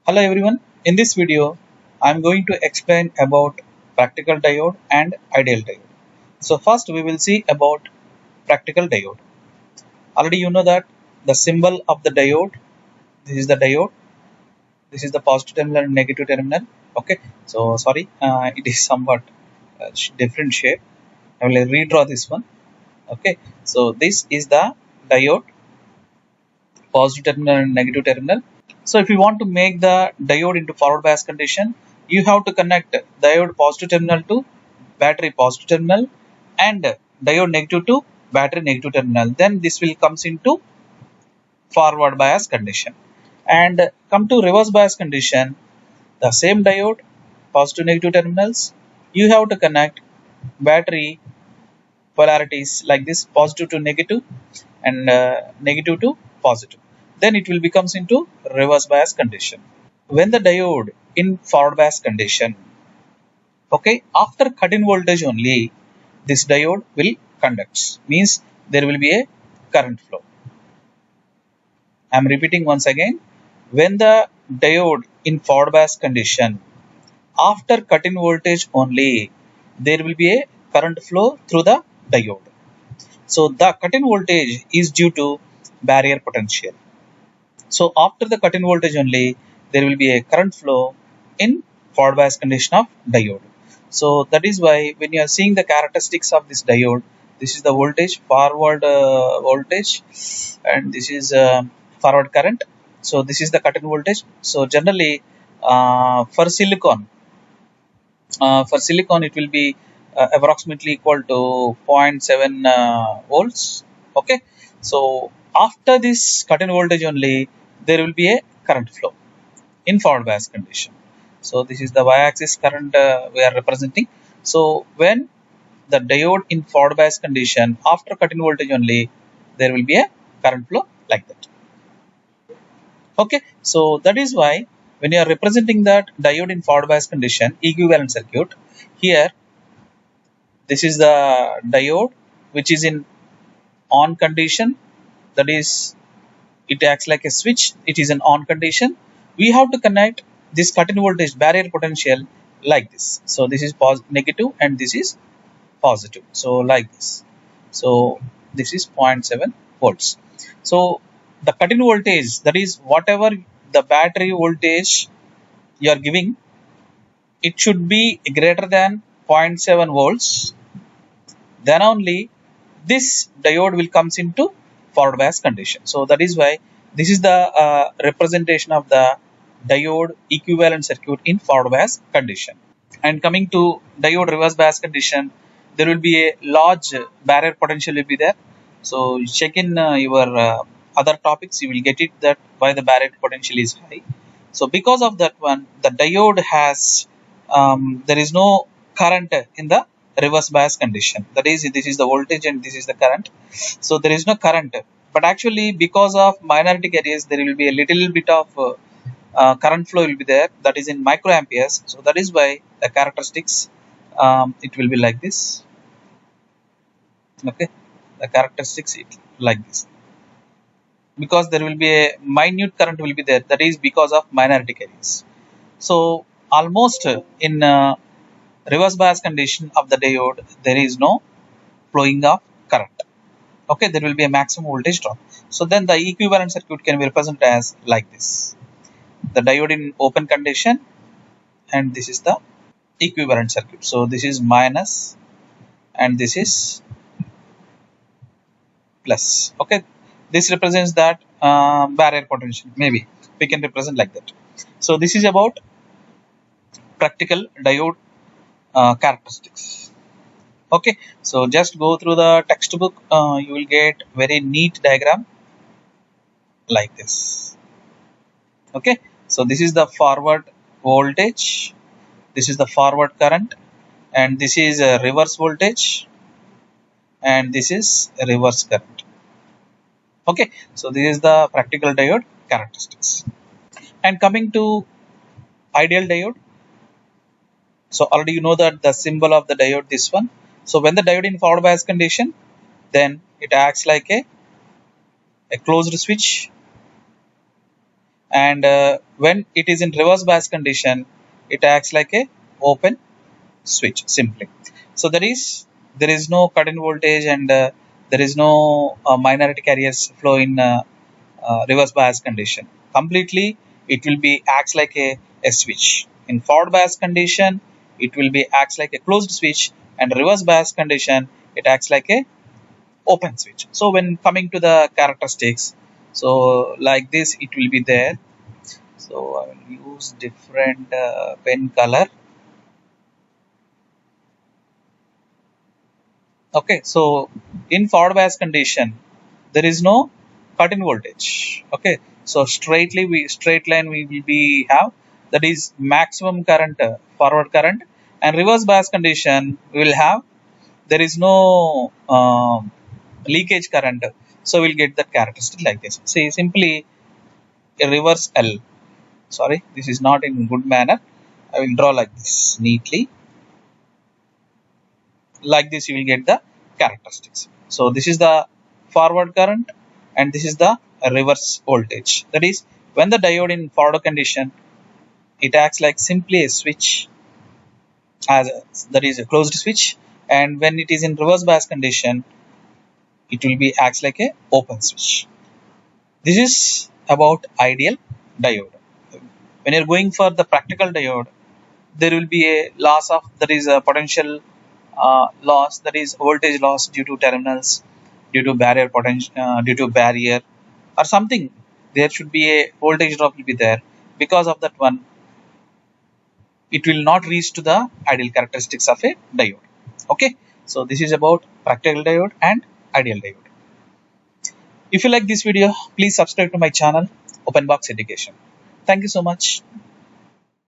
Hello everyone, in this video I am going to explain about practical diode and ideal diode. So first we will see about practical diode. Already you know that the symbol of the diode, this is the diode, this is the positive terminal and negative terminal. Okay, so sorry, it is somewhat different shape. I will redraw this one. Okay, so this is the diode, positive terminal and negative terminal. So if you want to make the diode into forward bias condition, you have to connect diode positive terminal to battery positive terminal and diode negative to battery negative terminal. Then this will comes into forward bias condition. And come to reverse bias condition, the same diode positive negative terminals, you have to connect battery polarities like this, positive to negative and negative to positive. Then it will becomes into reverse bias condition. When the diode in forward bias condition, okay, after cut-in voltage only this diode will conduct, means there will be a current flow. I am repeating once again, when the diode in forward bias condition, after cut-in voltage only there will be a current flow through the diode. So the cut-in voltage is due to barrier potential. So after the cut-in voltage only, there will be a current flow in forward bias condition of diode. So that is why when you are seeing the characteristics of this diode, this is the voltage, forward voltage, and this is forward current. So this is the cut-in voltage. So generally, for silicon it will be approximately equal to 0.7 volts. Okay, so after this cut-in voltage only there will be a current flow in forward bias condition. So this is the y-axis current we are representing. So when the diode in forward bias condition, after cut-in voltage only there will be a current flow like that. Okay, so that is why when you are representing that diode in forward bias condition equivalent circuit, here this is the diode which is in on condition, that is it acts like a switch, it is an on condition. We have to connect this cut-in voltage barrier potential like this. So this is negative and this is positive, so like this. So this is 0.7 volts. So the cut-in voltage, that is whatever the battery voltage you are giving, it should be greater than 0.7 volts. Then only this diode will comes into forward bias condition. So that is why this is the representation of the diode equivalent circuit in forward bias condition. And coming to diode reverse bias condition, there will be a large barrier potential will be there. So you check in your other topics, you will get it that why the barrier potential is high. So because of that one, the diode has there is no current in the reverse bias condition. That is, this is the voltage and this is the current. So there is no current, but actually because of minority carriers there will be a little bit of current flow will be there, that is in microamperes. So that is why the characteristics, it will be like this. Okay, the characteristics it like this, because there will be a minute current will be there, that is because of minority carriers. So almost in reverse bias condition of the diode there is no flowing of current. Okay, there will be a maximum voltage drop. So then the equivalent circuit can be represented as like this, the diode in open condition and this is the equivalent circuit. So this is minus and this is plus. Okay, this represents that barrier potential, maybe we can represent like that. So this is about practical diode characteristics. Okay, so just go through the textbook, you will get very neat diagram like this. Okay, so this is the forward voltage, this is the forward current, and this is a reverse voltage, and this is a reverse current. Okay, so this is the practical diode characteristics. And coming to ideal diode, so already you know that the symbol of the diode, this one. So when the diode in forward bias condition, then it acts like a closed switch, and when it is in reverse bias condition, it acts like a open switch simply. So there is no cut in voltage, and there is no minority carriers flow in reverse bias condition. Completely, it will be acts like a switch. In forward bias condition, it will be acts like a closed switch, and reverse bias condition, it acts like a open switch. So when coming to the characteristics, so like this, it will be there. So I will use different pen color. Okay, so in forward bias condition, there is no cut in voltage. Okay, so straight line we will be have, that is maximum current, forward current, and reverse bias condition we will have, there is no leakage current. So we'll get that characteristic like this. See, simply a reverse L. Sorry, this is not in good manner. I will draw like this neatly. Like this, you will get the characteristics. So this is the forward current, and this is the reverse voltage. That is, when the diode in forward condition, it acts like simply a switch, that is a closed switch, and when it is in reverse bias condition, it will be acts like a open switch. This is about ideal diode. When you're going for the practical diode, there will be a loss of, that is a potential loss, that is voltage loss due to terminals, due to barrier potential, due to barrier or something. There should be a voltage drop will be there. Because of that one, it will not reach to the ideal characteristics of a diode. Okay, so this is about practical diode and ideal diode. If you like this video, please subscribe to my channel, Open Box Education. Thank you so much.